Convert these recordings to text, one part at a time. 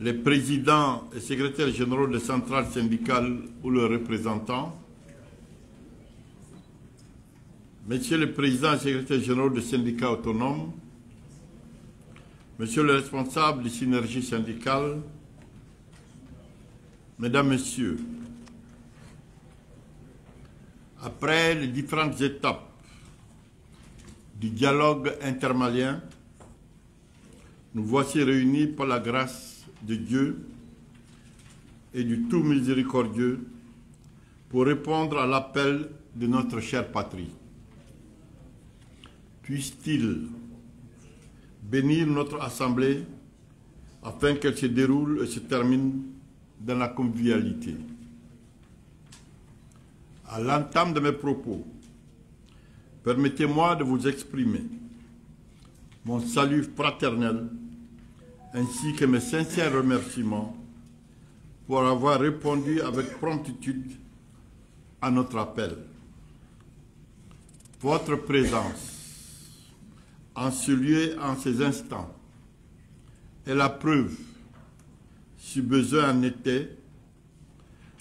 les présidents et secrétaires généraux des centrales syndicales ou leurs représentants, Monsieur le Président et secrétaire général des syndicats autonomes, Monsieur le responsable des synergies syndicales, Mesdames, Messieurs, après les différentes étapes du dialogue intermalien, nous voici réunis par la grâce de Dieu et du tout miséricordieux pour répondre à l'appel de notre chère patrie. Puisse-t-il bénir notre assemblée afin qu'elle se déroule et se termine dans la convivialité. À l'entame de mes propos, permettez-moi de vous exprimer mon salut fraternel ainsi que mes sincères remerciements pour avoir répondu avec promptitude à notre appel. Votre présence en ce lieu, en ces instants, est la preuve, si besoin en était,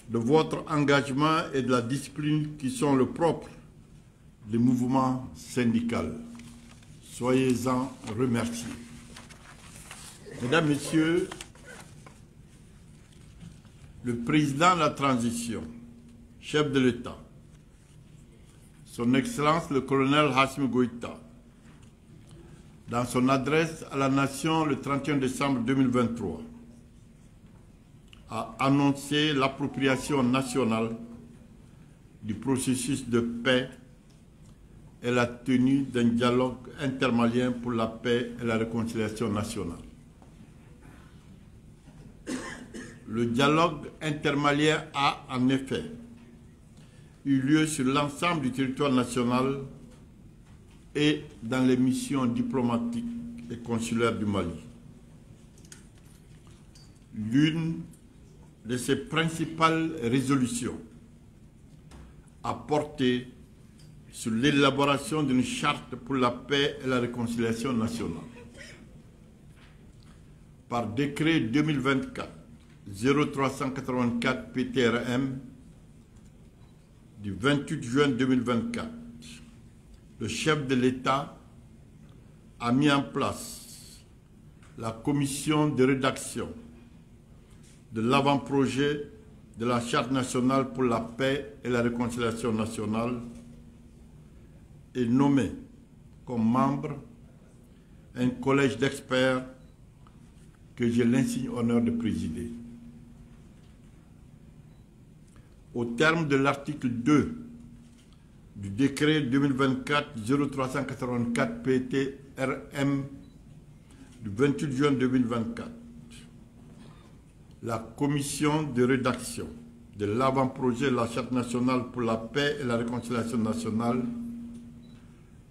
de votre engagement et de la discipline qui sont le propre des mouvements syndicaux. Soyez-en remerciés. Mesdames, Messieurs, le président de la transition, chef de l'État, Son Excellence le colonel Assimi Goïta, dans son adresse à la nation le 31 décembre 2023, a annoncé l'appropriation nationale du processus de paix et la tenue d'un dialogue intermalien pour la paix et la réconciliation nationale. Le dialogue intermalien a en effet eu lieu sur l'ensemble du territoire national et dans les missions diplomatiques et consulaires du Mali. L'une de ses principales résolutions a porté sur l'élaboration d'une charte pour la paix et la réconciliation nationale. Par décret 2024-0384 PTRM du 28 juin 2024, le chef de l'État a mis en place la commission de rédaction de l'avant-projet de la Charte nationale pour la paix et la réconciliation nationale et nommé comme membre un collège d'experts que j'ai l'insigne honneur de présider. Au terme de l'article 2 du décret 2024-0384 PTRM du 28 juin 2024, la commission de rédaction de l'avant-projet de la Charte nationale pour la paix et la réconciliation nationale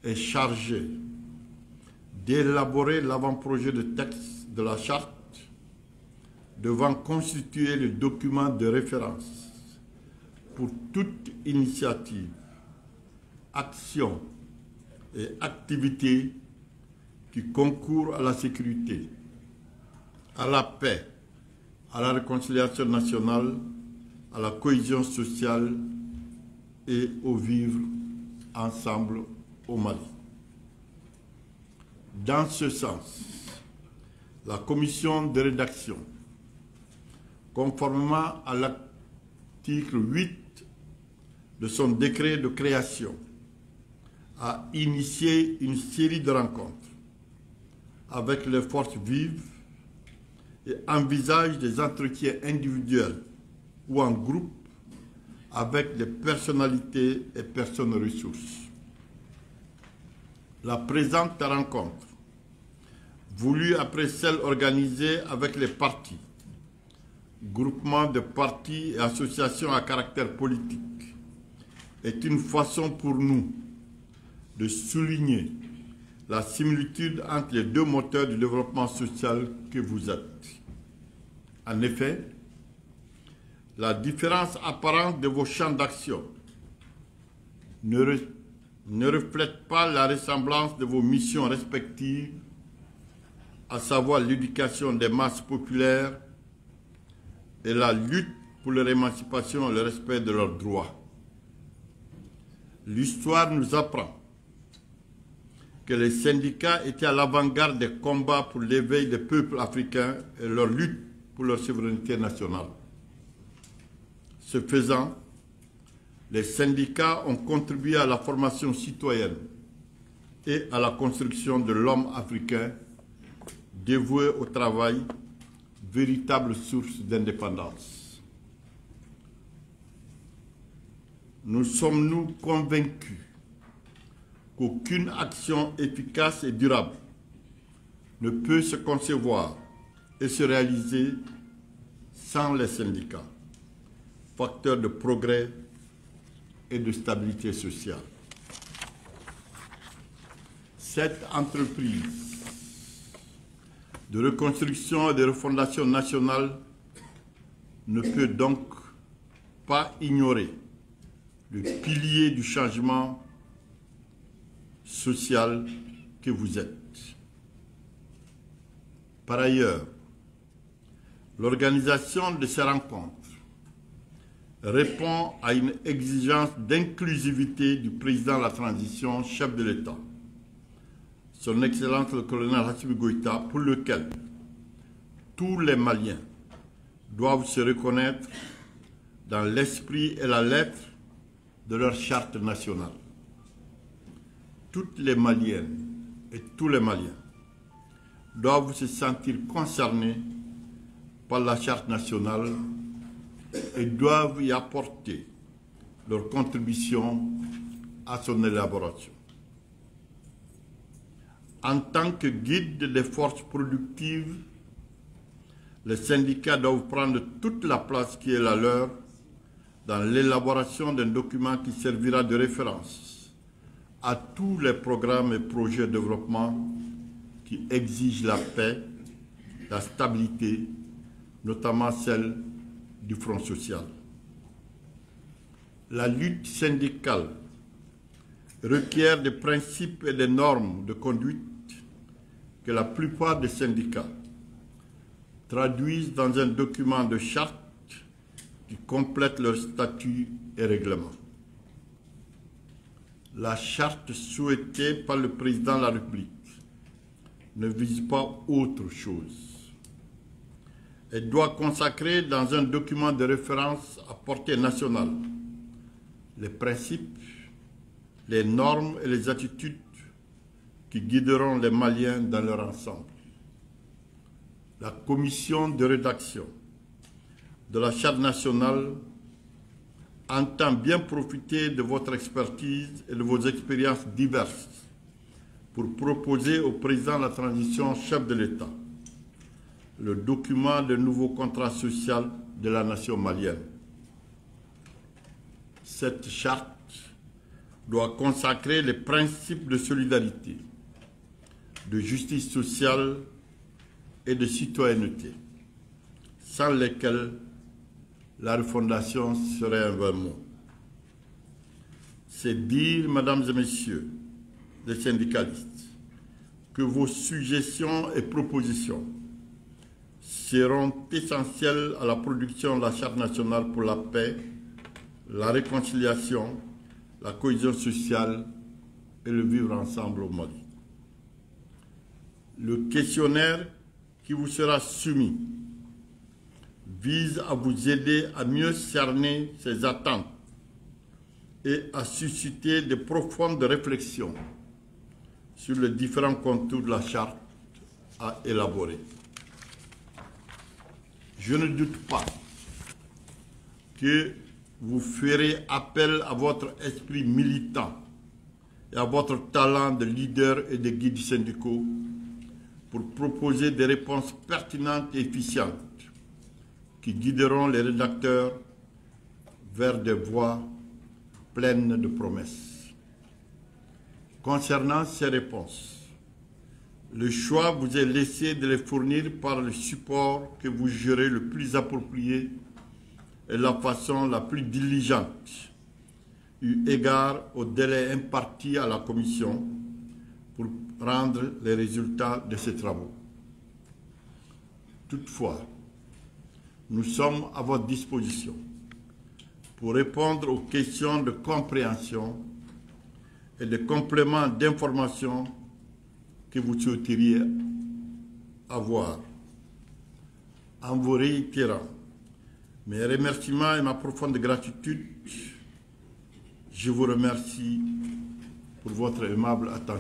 est chargée d'élaborer l'avant-projet de texte de la Charte devant constituer le document de référence pour toute initiative, action et activité qui concourent à la sécurité, à la paix, à la réconciliation nationale, à la cohésion sociale et au vivre ensemble au Mali. Dans ce sens, la commission de rédaction, conformément à l'article 8 de son décret de création, a initié une série de rencontres avec les forces vives et envisage des entretiens individuels ou en groupe avec des personnalités et personnes ressources. La présente rencontre, voulue après celle organisée avec les partis, groupements de partis et associations à caractère politique, est une façon pour nous de souligner la similitude entre les deux moteurs du développement social que vous êtes. En effet, la différence apparente de vos champs d'action ne reflète pas la ressemblance de vos missions respectives, à savoir l'éducation des masses populaires et la lutte pour leur émancipation et le respect de leurs droits. L'histoire nous apprend que les syndicats étaient à l'avant-garde des combats pour l'éveil des peuples africains et leur lutte pour leur souveraineté nationale. Ce faisant, les syndicats ont contribué à la formation citoyenne et à la construction de l'homme africain dévoué au travail, véritable source d'indépendance. Nous sommes-nous convaincus qu'aucune action efficace et durable ne peut se concevoir et se réaliser sans les syndicats, facteurs de progrès et de stabilité sociale. Cette entreprise de reconstruction et de refondation nationale ne peut donc pas ignorer le pilier du changement social que vous êtes. Par ailleurs, l'organisation de ces rencontres répond à une exigence d'inclusivité du président de la transition, chef de l'État, son Excellence le colonel Assimi Goïta, pour lequel tous les Maliens doivent se reconnaître dans l'esprit et la lettre de leur charte nationale. Toutes les Maliennes et tous les Maliens doivent se sentir concernés par la charte nationale et doivent y apporter leur contribution à son élaboration. En tant que guide des forces productives, les syndicats doivent prendre toute la place qui est la leur dans l'élaboration d'un document qui servira de référence à tous les programmes et projets de développement qui exigent la paix, la stabilité, notamment celle du Front social. La lutte syndicale requiert des principes et des normes de conduite que la plupart des syndicats traduisent dans un document de charte qui complète leurs statuts et règlements. La charte souhaitée par le président de la République ne vise pas autre chose. Elle doit consacrer dans un document de référence à portée nationale les principes, les normes et les attitudes qui guideront les Maliens dans leur ensemble. La commission de rédaction de la Charte nationale entend bien profiter de votre expertise et de vos expériences diverses pour proposer au président de la transition, chef de l'État, le document de nouveau contrat social de la nation malienne. Cette charte doit consacrer les principes de solidarité, de justice sociale et de citoyenneté, sans lesquels la refondation serait un vain mot. C'est dire, mesdames et messieurs les syndicalistes, que vos suggestions et propositions seront essentielles à la production de la Charte nationale pour la paix, la réconciliation, la cohésion sociale et le vivre ensemble au Mali. Le questionnaire qui vous sera soumis vise à vous aider à mieux cerner ces attentes et à susciter de profondes réflexions sur les différents contours de la charte à élaborer. Je ne doute pas que vous ferez appel à votre esprit militant et à votre talent de leader et de guide syndicaux pour proposer des réponses pertinentes et efficientes qui guideront les rédacteurs vers des voies pleines de promesses. Concernant ces réponses, le choix vous est laissé de les fournir par le support que vous jugerez le plus approprié et la façon la plus diligente, eu égard au délai imparti à la Commission pour rendre les résultats de ses travaux. Toutefois, nous sommes à votre disposition pour répondre aux questions de compréhension et de compléments d'information que vous souhaiteriez avoir. En vous réitérant mes remerciements et ma profonde gratitude, je vous remercie pour votre aimable attention.